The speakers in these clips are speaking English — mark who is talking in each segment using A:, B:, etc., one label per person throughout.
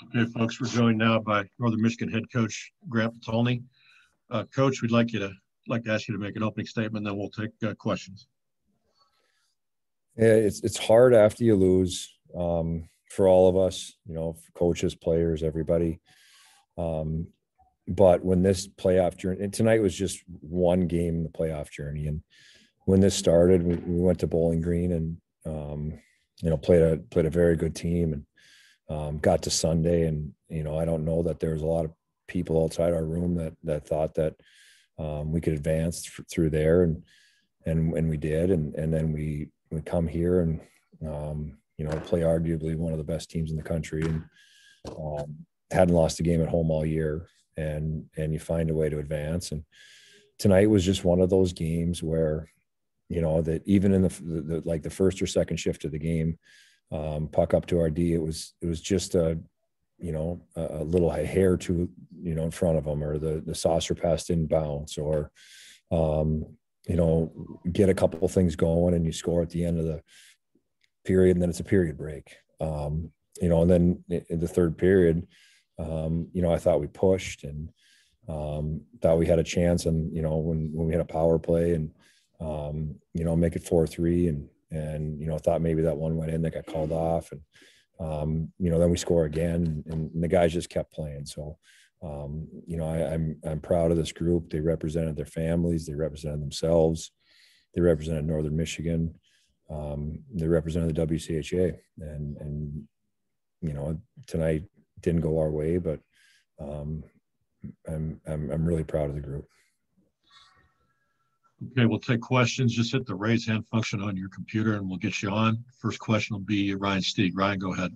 A: Okay, folks, we're joined now by Northern Michigan head coach Grant Patolny. Coach, we'd like to ask you to make an opening statement, then we'll take questions.
B: Yeah, it's hard after you lose, for all of us, for coaches, players, everybody. But when this playoff journey, and tonight was just one game in the playoff journey, and when this started, we went to Bowling Green and played a very good team, and got to Sunday, and I don't know that there was a lot of people outside our room that thought that we could advance through there, and we did, and then we come here and play arguably one of the best teams in the country, and hadn't lost a game at home all year, and you find a way to advance. And tonight was just one of those games where that even in the first or second shift of the game, puck up to our D, it was just a little hair to in front of them, or the saucer pass didn't bounce, or get a couple of things going and you score at the end of the period, and then it's a period break. And then in the third period, I thought we pushed and thought we had a chance, and when we had a power play and make it 4-3, and thought maybe that one went in that got called off, and then we score again, and the guys just kept playing. So I'm proud of this group. They represented their families, they represented themselves, they represented Northern Michigan, they represented the WCHA, and tonight didn't go our way, but I'm really proud of the group.
A: Okay, we'll take questions. Just hit the raise hand function on your computer and we'll get you on. First question will be Ryan Stieg. Ryan, go ahead.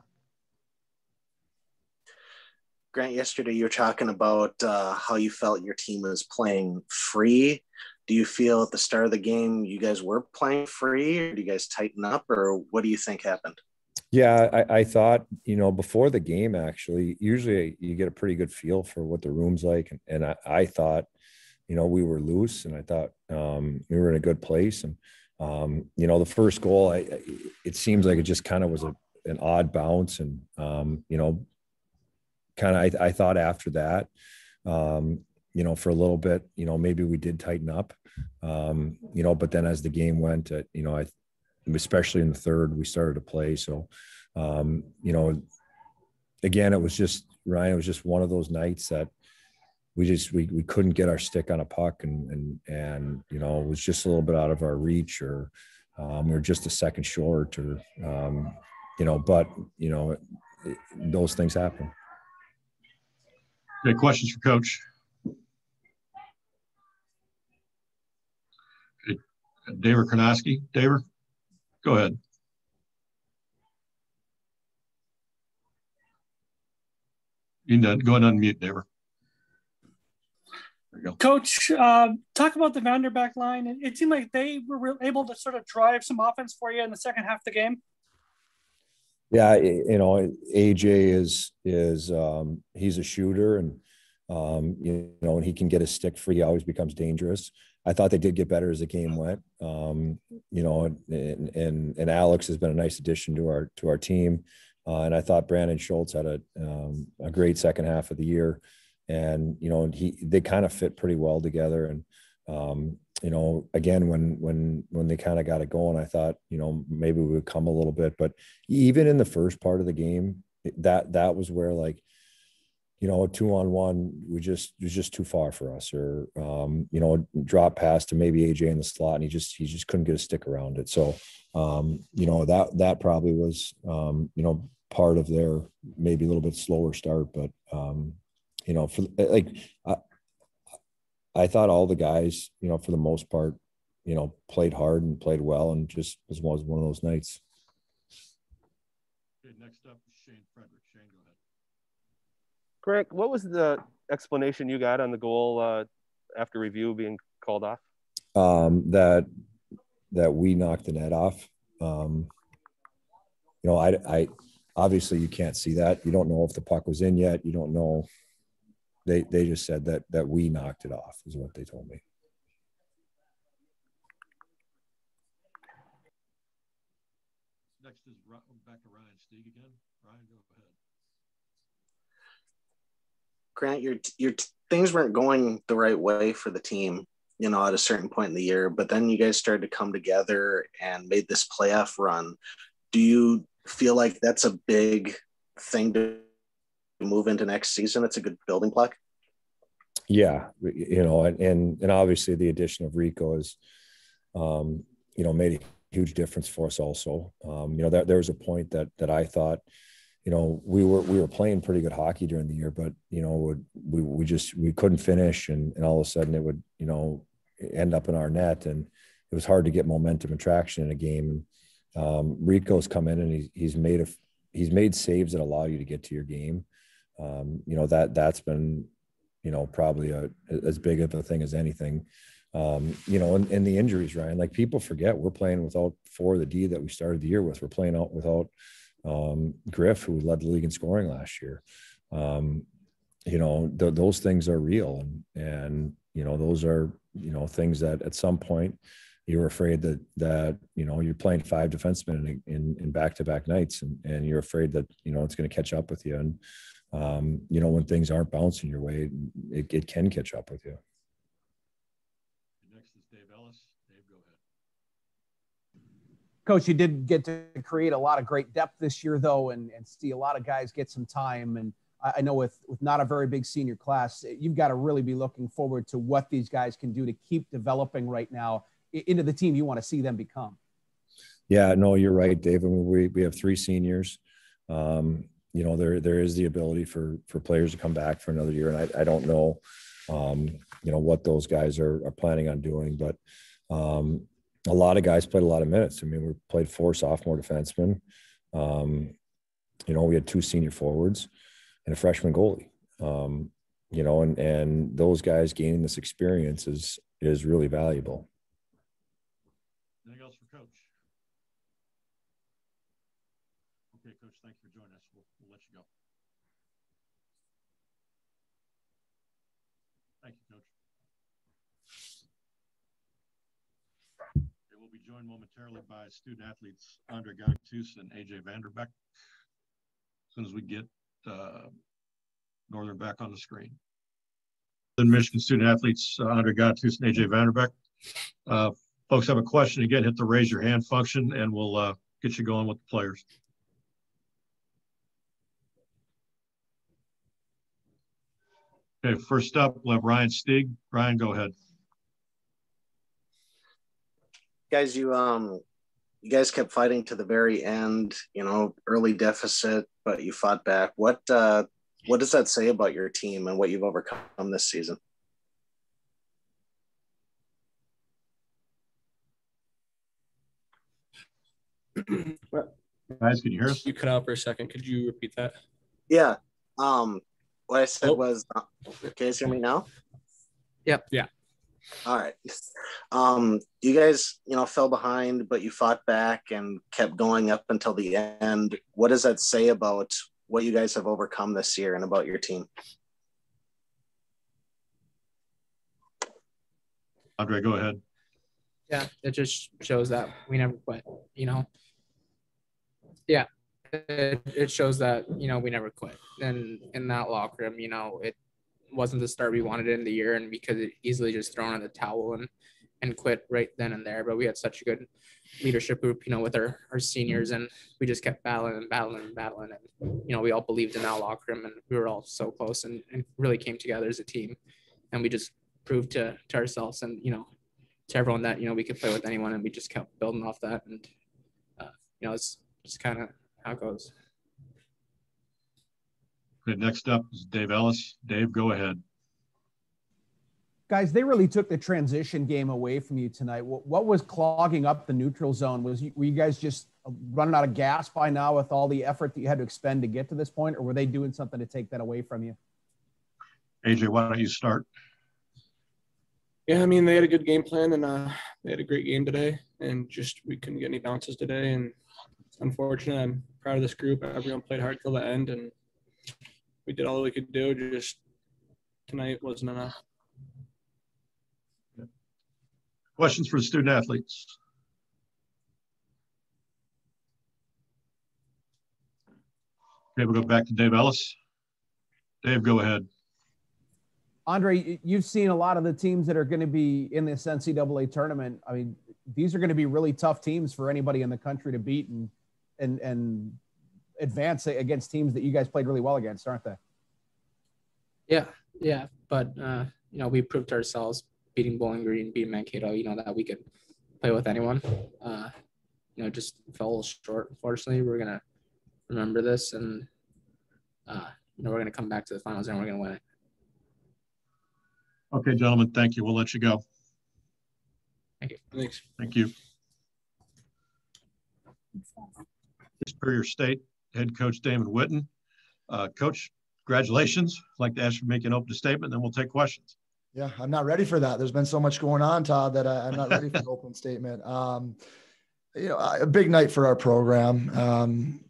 C: Grant, yesterday you were talking about how you felt your team was playing free. Do you feel at the start of the game you guys were playing free, or do you guys tighten up, or what do you think happened?
B: Yeah, I thought, before the game, actually, usually you get a pretty good feel for what the room's like. And I thought, we were loose, and I thought we were in a good place. And, the first goal, it seems like it just kind of was an odd bounce. And, I thought after that, for a little bit, maybe we did tighten up, but then as the game went, especially in the third, we started to play. So, again, it was just, Ryan, it was just one of those nights that we couldn't get our stick on a puck, and it was just a little bit out of our reach, or we were just a second short, or but those things happen.
A: Okay, questions for Coach? Okay. David Karnowski. David, go ahead. You can go ahead and unmute, David.
D: Coach, talk about the Vanderbeck line. It seemed like they were able to sort of drive some offense for you in the second half of the game.
B: Yeah, AJ is he's a shooter, and when he can get a stick free, he always becomes dangerous. I thought they did get better as the game went. And Alex has been a nice addition to our team, and I thought Brandon Schultz had a great second half of the year. And they kind of fit pretty well together. And again, when they kind of got it going, I thought maybe we would come a little bit. But even in the first part of the game, that was where, like, 2-on-1, it was just too far for us, or drop pass to maybe AJ in the slot, and he just couldn't get a stick around it. So that probably was part of their maybe a little bit slower start, but I thought all the guys, for the most part, played hard and played well, and just was one of those nights.
A: Okay, next up is Frederick. Shane, go ahead.
E: Greg, what was the explanation you got on the goal after review being called off?
B: That we knocked the net off. I obviously you can't see that. You don't know if the puck was in yet. You don't know. They just said that we knocked it off, is what they told me.
A: Next is back to Ryan Stieg again. Ryan, go ahead.
C: Grant, your things weren't going the right way for the team, you know, at a certain point in the year, but then you guys started to come together and made this playoff run. Do you feel like that's a big thing to move into next season? It's a good building block.
B: Yeah, you know, and obviously the addition of Rico is, you know, made a huge difference for us also. You know, there was a point that I thought, you know, we were playing pretty good hockey during the year, but, you know, we couldn't finish, and all of a sudden it would, you know, end up in our net, and it was hard to get momentum and traction in a game. Rico's come in and he's made saves that allow you to get to your game. You know, that's been, you know, probably as big of a thing as anything. You know, and the injuries, Ryan, like people forget we're playing without 4 of the D that we started the year with. We're playing out without Griff, who led the league in scoring last year. You know, those things are real. And, you know, those are, you know, things that at some point you're afraid that, you know, you're playing 5 defensemen in back-to-back nights, and you're afraid that, you know, it's going to catch up with you. And, you know, when things aren't bouncing your way, it can catch up with you.
A: Next is Dave Ellis. Dave, go ahead.
F: Coach, you did get to create a lot of great depth this year, though, and see a lot of guys get some time. And I know with not a very big senior class, you've got to really be looking forward to what these guys can do to keep developing right now into the team you want to see them become. Yeah, no, you're right, Dave. I mean, we have 3 seniors. You know, there is the ability for players to come back for another year. And I don't know, you know, what those guys are planning on doing, but a lot of guys played a lot of minutes. I mean, we played 4 sophomore defensemen. You know, we had 2 senior forwards and a freshman goalie. You know, and those guys gaining this experience is really valuable.
A: Anything else for Coach? Okay, Coach, thanks for joining us. We'll let you go. Thank you, Coach. Okay, we'll be joined momentarily by student athletes Andre Gagtus and AJ Vanderbeck as soon as we get Northern back on the screen. The Michigan student athletes Andre Gagtus and AJ Vanderbeck. Folks have a question, again, hit the raise your hand function and we'll get you going with the players. Okay, first up, we'll have Ryan Stieg. Ryan, go ahead.
C: Guys, you guys kept fighting to the very end, you know, early deficit, but you fought back. What does that say about your team and what you've overcome this season?
A: Guys, can you hear us?
G: You cut out for a second. Could you repeat that?
C: Yeah. What I said was, can you hear me now?
G: Yep. Yeah.
C: All right. You guys, you know, fell behind, but you fought back and kept going up until the end. What does that say about what you guys have overcome this year and about your team?
A: Andre, go ahead.
G: Yeah, it just shows that we never quit, you know. Yeah, it shows that, you know, we never quit. And in that locker room, you know, it wasn't the start we wanted in the year, and we could easily just thrown in the towel and quit right then and there. But we had such a good leadership group, you know, with our seniors, and we just kept battling. And, you know, we all believed in that locker room, and we were all so close and really came together as a team. And we just proved to ourselves and, you know, to everyone that, you know, we could play with anyone, and we just kept building off that. And, you know, it's just kind of how it goes.
A: Okay, next up is Dave Ellis. Dave, go ahead.
F: Guys, they really took the transition game away from you tonight. What was clogging up the neutral zone? Were you guys just running out of gas by now with all the effort that you had to expend to get to this point, or were they doing something to take that away from you?
A: AJ, why don't you start?
G: Yeah, I mean, they had a good game plan, and they had a great game today, and just we couldn't get any bounces today, and it's unfortunate. I'm proud of this group. Everyone played hard till the end, and we did all that we could do. Just tonight wasn't enough.
A: Questions for the student athletes? Okay, we'll go back to Dave Ellis. Dave, go ahead.
F: Andre, you've seen a lot of the teams that are going to be in this NCAA tournament. I mean, these are going to be really tough teams for anybody in the country to beat and advance against teams that you guys played really well against, aren't they?
G: Yeah. But, we proved to ourselves beating Bowling Green, beating Mankato, that we could play with anyone. Just fell a little short. Unfortunately, we're going to remember this and, we're going to come back to the finals and we're going to win it.
A: Okay, gentlemen, thank you. We'll let you go.
G: Thank you.
D: Thanks.
A: Thank you. Superior State head coach Damon Witten. Coach, congratulations. I'd like to ask you to make an opening statement, then we'll take questions.
H: Yeah, I'm not ready for that. There's been so much going on, Todd, that I'm not ready for the opening statement. A big night for our program.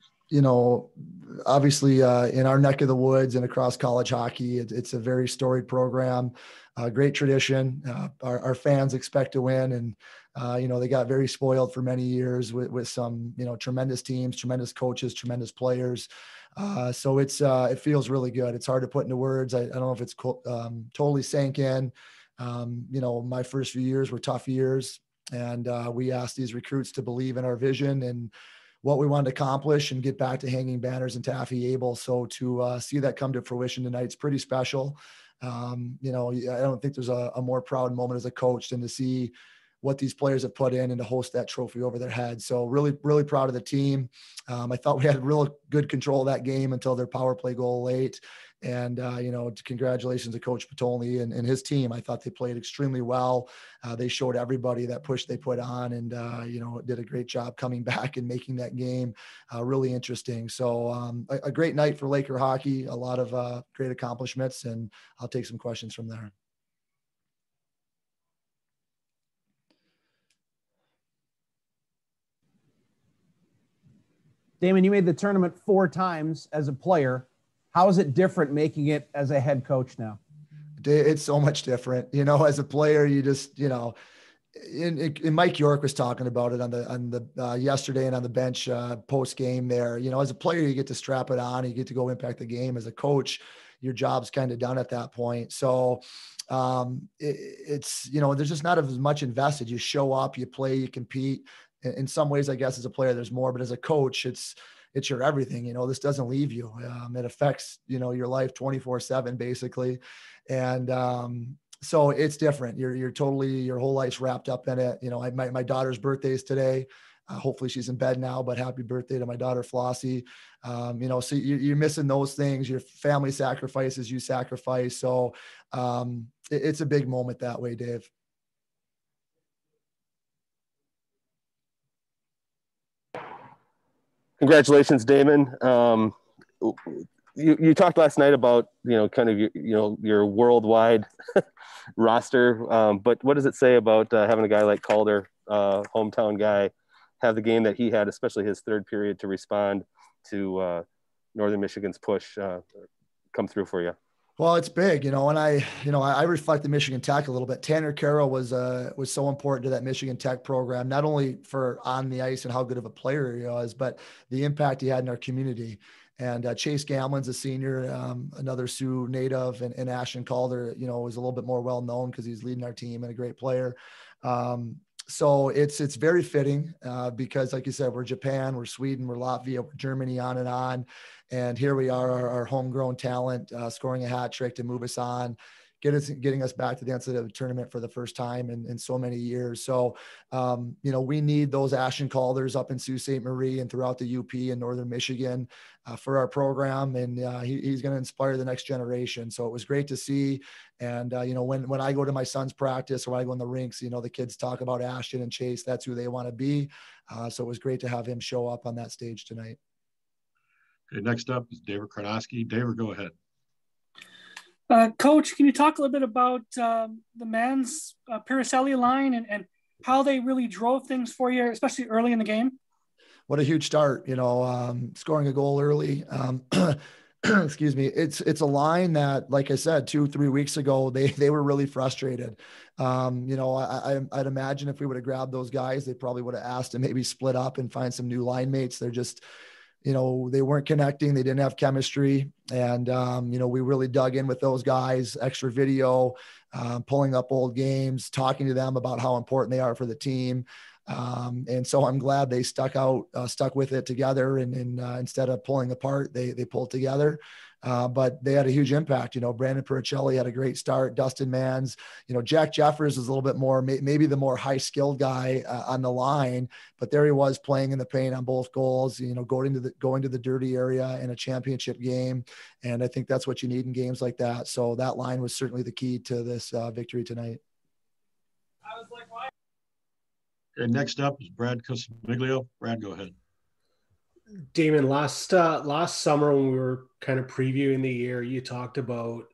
H: Obviously in our neck of the woods and across college hockey, it's a very storied program, great tradition. Our fans expect to win, and they got very spoiled for many years with some, tremendous teams, tremendous coaches, tremendous players. So it feels really good. It's hard to put into words. I don't know if it's totally sank in. My first few years were tough years, and we asked these recruits to believe in our vision and what we wanted to accomplish and get back to hanging banners in Taffy Able. So to see that come to fruition tonight, it's pretty special. I don't think there's a more proud moment as a coach than to see what these players have put in and to host that trophy over their heads. So really, really proud of the team. I thought we had real good control of that game until their power play goal late. And, congratulations to Coach Patolny and his team. I thought they played extremely well. They showed everybody that push they put on and, did a great job coming back and making that game really interesting. So a great night for Laker hockey, a lot of great accomplishments, and I'll take some questions from there.
F: Damon, you made the tournament 4 times as a player. How is it different making it as a head coach now?
H: It's so much different. As a player, you just, and Mike York was talking about it on the yesterday and on the bench post game there. As a player, you get to strap it on, you get to go impact the game. As a coach, your job's kind of done at that point. So it's there's just not as much invested. You show up, you play, you compete. In some ways, I guess as a player, there's more, but as a coach, it's your everything. This doesn't leave you. It affects, your life 24/7 basically. And so it's different. You're totally, your whole life's wrapped up in it. My daughter's birthday is today. Hopefully she's in bed now, but happy birthday to my daughter, Flossie. So you're missing those things, your family sacrifices, you sacrifice. So it's a big moment that way, Dave.
E: Congratulations, Damon. You talked last night about, kind of your worldwide roster. But what does it say about having a guy like Calder, hometown guy, have the game that he had, especially his third period, to respond to Northern Michigan's push come through for you?
H: Well, it's big, and I reflect the Michigan Tech a little bit. Tanner Carroll was so important to that Michigan Tech program, not only for on the ice and how good of a player he was, but the impact he had in our community. And Chase Gamlin's a senior, another Sioux native, and Ashton Calder, was a little bit more well-known because he's leading our team and a great player. So it's very fitting because, like you said, we're Japan, we're Sweden, we're Latvia, we're Germany, on and on. And here we are, our homegrown talent, scoring a hat trick to move us on, getting us back to the NCAA tournament for the first time in so many years. So, we need those Ashton Calders up in Sault Ste. Marie and throughout the UP and Northern Michigan for our program. And he's going to inspire the next generation. So it was great to see. And, when I go to my son's practice or when I go in the rinks, the kids talk about Ashton and Chase. That's who they want to be. So it was great to have him show up on that stage tonight.
A: Okay, next up is David Karnowski. David, go ahead.
D: Coach, can you talk a little bit about the men's Piriselli line and how they really drove things for you, especially early in the game?
H: What a huge start, scoring a goal early. Excuse me. It's a line that, like I said, 2-3 weeks ago, they were really frustrated. I'd imagine if we would have grabbed those guys, they probably would have asked to maybe split up and find some new line mates. They're just, they weren't connecting. They didn't have chemistry. And, we really dug in with those guys, extra video, pulling up old games, talking to them about how important they are for the team. And so I'm glad they stuck with it together. And instead of pulling apart, they pulled together. But they had a huge impact. Brandon Pericelli had a great start. Dustin Mans, Jack Jeffers is a little bit more, maybe the more high skilled guy on the line, but there he was playing in the paint on both goals, going to the dirty area in a championship game. And I think that's what you need in games like that. So that line was certainly the key to this victory tonight.
D: I was like, why?
A: Okay, next up is Brad Coccimiglio. Brad, go ahead.
I: Damon, last summer when we were kind of previewing the year, you talked about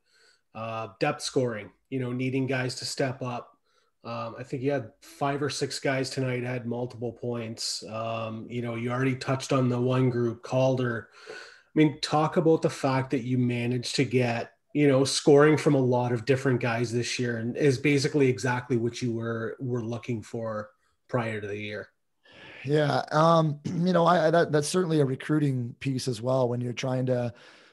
I: depth scoring, needing guys to step up. I think you had 5 or 6 guys tonight had multiple points. You already touched on the one group, Calder. I mean, talk about the fact that you managed to get, scoring from a lot of different guys this year, and is basically exactly what you were looking for prior to the year.
H: Yeah. That's certainly a recruiting piece as well. When you're trying to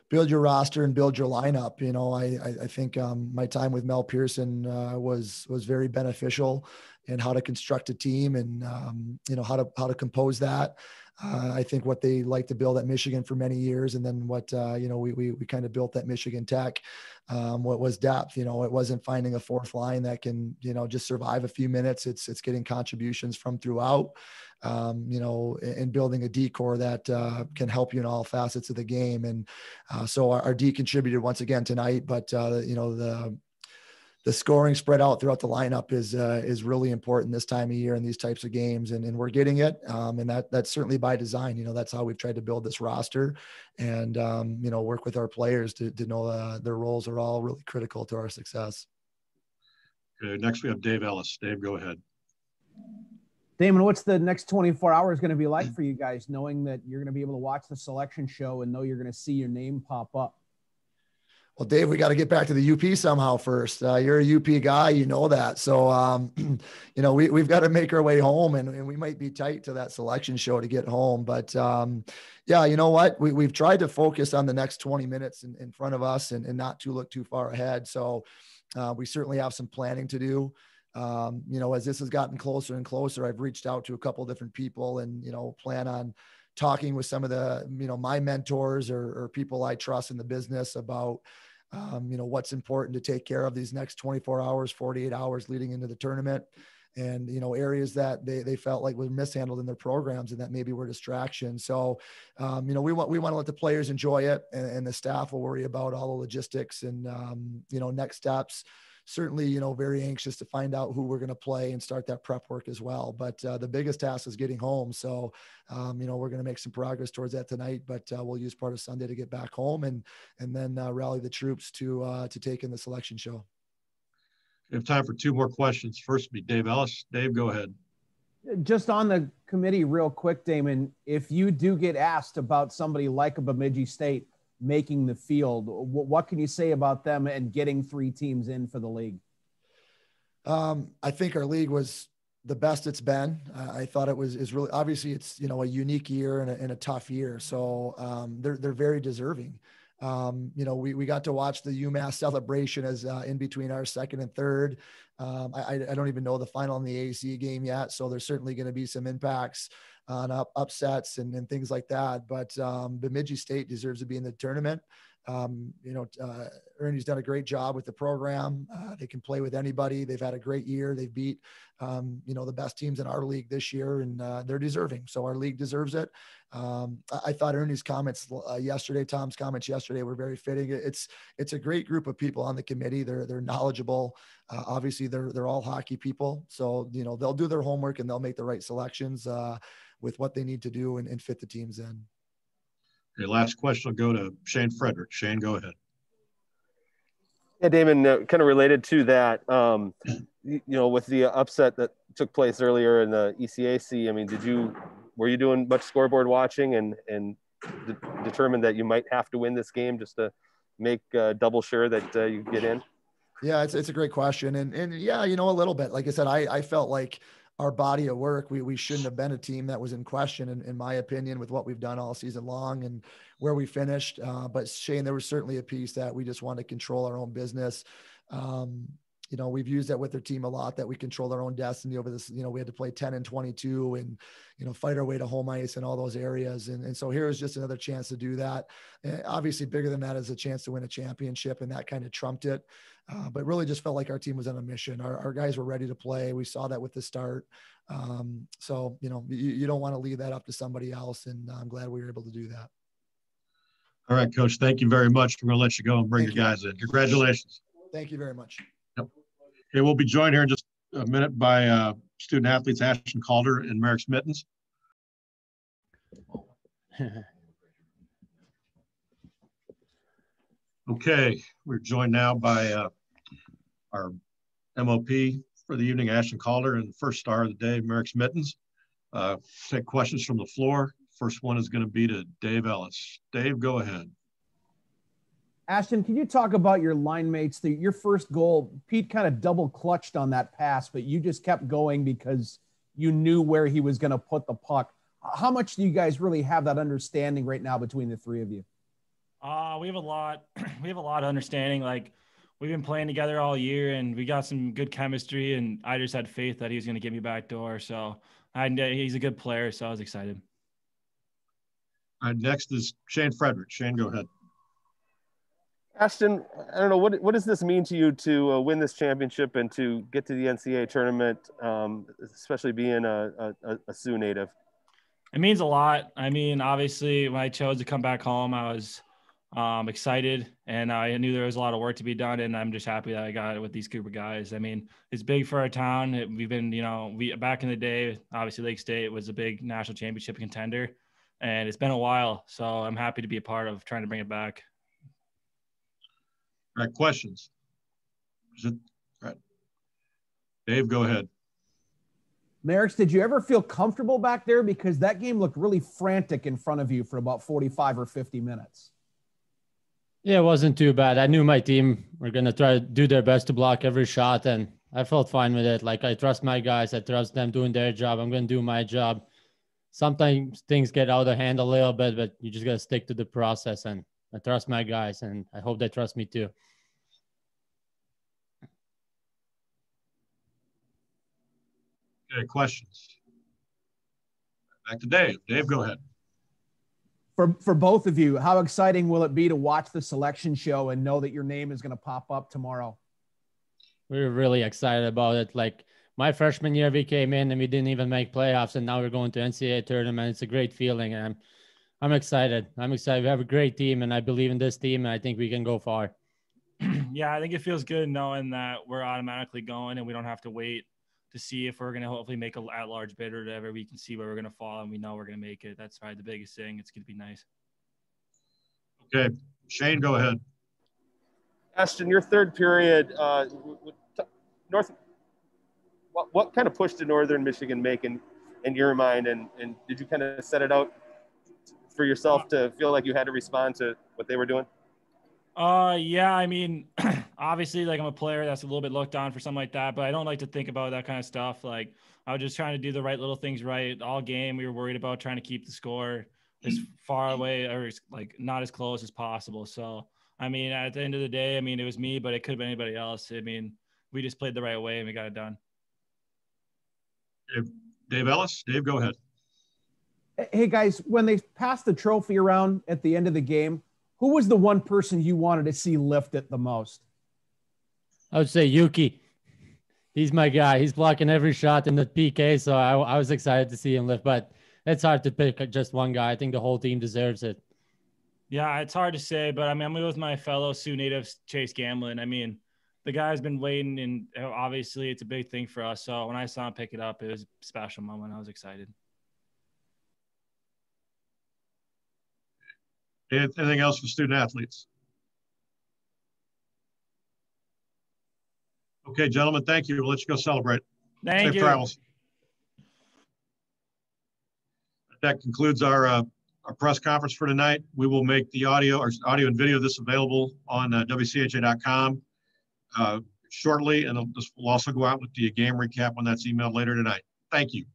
H: build your roster and build your lineup, I think my time with Mel Pearson was very beneficial in how to construct a team and, how to compose that. I think what they like to build at Michigan for many years. And then what, we kind of built at Michigan Tech, what was depth, it wasn't finding a fourth line that can, just survive a few minutes. It's getting contributions from throughout, and building a D core that can help you in all facets of the game. And so our D contributed once again tonight, but the scoring spread out throughout the lineup is really important this time of year in these types of games. And we're getting it. And that's certainly by design. That's how we've tried to build this roster and, work with our players to know their roles are all really critical to our success.
A: Okay, next we have Dave Ellis. Dave, go ahead.
F: Damon, what's the next 24 hours going to be like for you guys, knowing that you're going to be able to watch the selection show and know you're going to see your name pop up?
H: Well, Dave, we got to get back to the UP somehow first. You're a UP guy, that. So, we've got to make our way home, and we might be tight to that selection show to get home. But yeah, you know what? We've tried to focus on the next 20 minutes in front of us and not to look too far ahead. So we certainly have some planning to do. As this has gotten closer and closer, I've reached out to a couple of different people and, plan on talking with some of the, my mentors or people I trust in the business about, what's important to take care of these next 24 hours, 48 hours leading into the tournament. And, areas that they felt like were mishandled in their programs and that maybe were distractions. So, we want to let the players enjoy it, and the staff will worry about all the logistics and, next steps. Certainly, very anxious to find out who we're going to play and start that prep work as well. But the biggest task is getting home. So, we're going to make some progress towards that tonight, but we'll use part of Sunday to get back home and then rally the troops to take in the selection show.
A: We have time for 2 more questions. First will be Dave Ellis. Dave, go ahead.
F: Just on the committee real quick, Damon, if you do get asked about somebody like a Bemidji State making the field, what can you say about them and getting 3 teams in for the league?
H: I think our league was the best it's been. I thought it was really, obviously it's, a unique year and a tough year. So they're very deserving. We got to watch the UMass celebration as in between our second and third. I don't even know the final in the AC game yet. So there's certainly going to be some impacts on upsets and things like that. But Bemidji State deserves to be in the tournament. Ernie's done a great job with the program. They can play with anybody. They've had a great year. They've beat, the best teams in our league this year, and they're deserving. So our league deserves it. I thought Ernie's comments yesterday, Tom's comments yesterday were very fitting. It's a great group of people on the committee. They're knowledgeable. Obviously they're all hockey people. So, they'll do their homework and they'll make the right selections with what they need to do and fit the teams in.
A: Okay, last question will go to Shane Frederick. Shane, go ahead.
E: Yeah, Damon, kind of related to that, with the upset that took place earlier in the ECAC, I mean, were you doing much scoreboard watching and determined that you might have to win this game just to make double sure that you get in?
H: Yeah, it's a great question. And yeah, a little bit, like I said, I felt like our body of work, we shouldn't have been a team that was in question, in my opinion, with what we've done all season long and where we finished. But Shane, there was certainly a piece that we just wanted to control our own business. We've used that with their team a lot, that we controlled our own destiny over this. We had to play 10 and 22 and, fight our way to home ice and all those areas. And so here's just another chance to do that. Obviously bigger than that is a chance to win a championship, and that kind of trumped it. But really just felt like our team was on a mission. Our guys were ready to play. We saw that with the start. So, you don't want to leave that up to somebody else. And I'm glad we were able to do that.
A: All right, Coach, thank you very much. We're going to let you go and bring your guys in. Congratulations.
H: Thank you very much.
A: Okay, we'll be joined here in just a minute by student athletes Ashton Calder and Merrick Smittens. Okay, we're joined now by our MOP for the evening, Ashton Calder, and the first star of the day, Merrick Smittens. Take questions from the floor. First one is going to be to Dave Ellis. Dave, go ahead.
F: Ashton, can you talk about your line mates? Your first goal, Pete kind of double clutched on that pass, but you just kept going because you knew where he was going to put the puck. How much do you guys really have that understanding right now between the three of you?
J: We have a lot. We have a lot of understanding. Like, we've been playing together all year, and we got some good chemistry. And I just had faith that he was going to get me back door. So he's a good player. So I was excited.
A: All right, next is Shane Frederick. Shane, go ahead.
E: Ashton, I don't know, what does this mean to you to win this championship and to get to the NCAA tournament, especially being a Sioux native?
J: It means a lot. I mean, obviously, when I chose to come back home, I was excited, and I knew there was a lot of work to be done, and I'm just happy that I got it with these group of guys. I mean, it's big for our town. We've been, back in the day, obviously Lake State was a big national championship contender, and it's been a while, so I'm happy to be a part of trying to bring it back.
A: All right, questions? All right. Dave, go ahead.
F: Merrick, did you ever feel comfortable back there? Because that game looked really frantic in front of you for about 45 or 50 minutes.
K: Yeah, it wasn't too bad. I knew my team were going to try to do their best to block every shot, and I felt fine with it. Like, I trust my guys. I trust them doing their job. I'm going to do my job. Sometimes things get out of hand a little bit, but you just got to stick to the process, and I trust my guys, and I hope they trust me too.
A: Okay, questions? Back to Dave. Dave, go ahead.
F: For both of you, how exciting will it be to watch the selection show and know that your name is going to pop up tomorrow?
K: We're really excited about it. Like, my freshman year, we came in and we didn't even make playoffs, and now we're going to NCAA tournament. It's a great feeling, and I'm excited. I'm excited. We have a great team, and I believe in this team, and I think we can go far.
J: Yeah, I think it feels good knowing that we're automatically going and we don't have to wait to see if we're going to hopefully make an at-large bid or whatever. We can see where we're going to fall, and we know we're going to make it. That's probably the biggest thing. It's going to be nice.
A: Okay. Shane, go ahead.
E: Ashton, your third period, what kind of push did Northern Michigan make in your mind? And did you kind of set it out for yourself to feel like you had to respond to what they were doing?
J: Yeah, I mean, obviously, like, I'm a player that's a little bit looked on for something like that, but I don't like to think about that kind of stuff. Like, I was just trying to do the right little things right all game. We were worried about trying to keep the score as far away or like not as close as possible. So, I mean, at the end of the day, I mean, it was me, but it could have been anybody else. I mean, we just played the right way and we got it done.
A: Dave Ellis. Dave, go ahead.
F: Hey, guys, when they passed the trophy around at the end of the game, who was the one person you wanted to see lift it the most?
K: I would say Yuki. He's my guy. He's blocking every shot in the PK, so I was excited to see him lift. But it's hard to pick just one guy. I think the whole team deserves it. Yeah, it's hard to say, but I mean, I'm with my fellow Sioux native, Chase Gamblin. I mean, the guy's been waiting, and obviously it's a big thing for us. So when I saw him pick it up, it was a special moment. I was excited.
A: Anything else for student athletes? Okay, gentlemen, thank you. We'll let you go celebrate.
J: Thank you.
A: Safe travels. That concludes our press conference for tonight. We will make the audio and video of this available on WCHA.com shortly, and we'll also go out with the game recap when that's emailed later tonight. Thank you.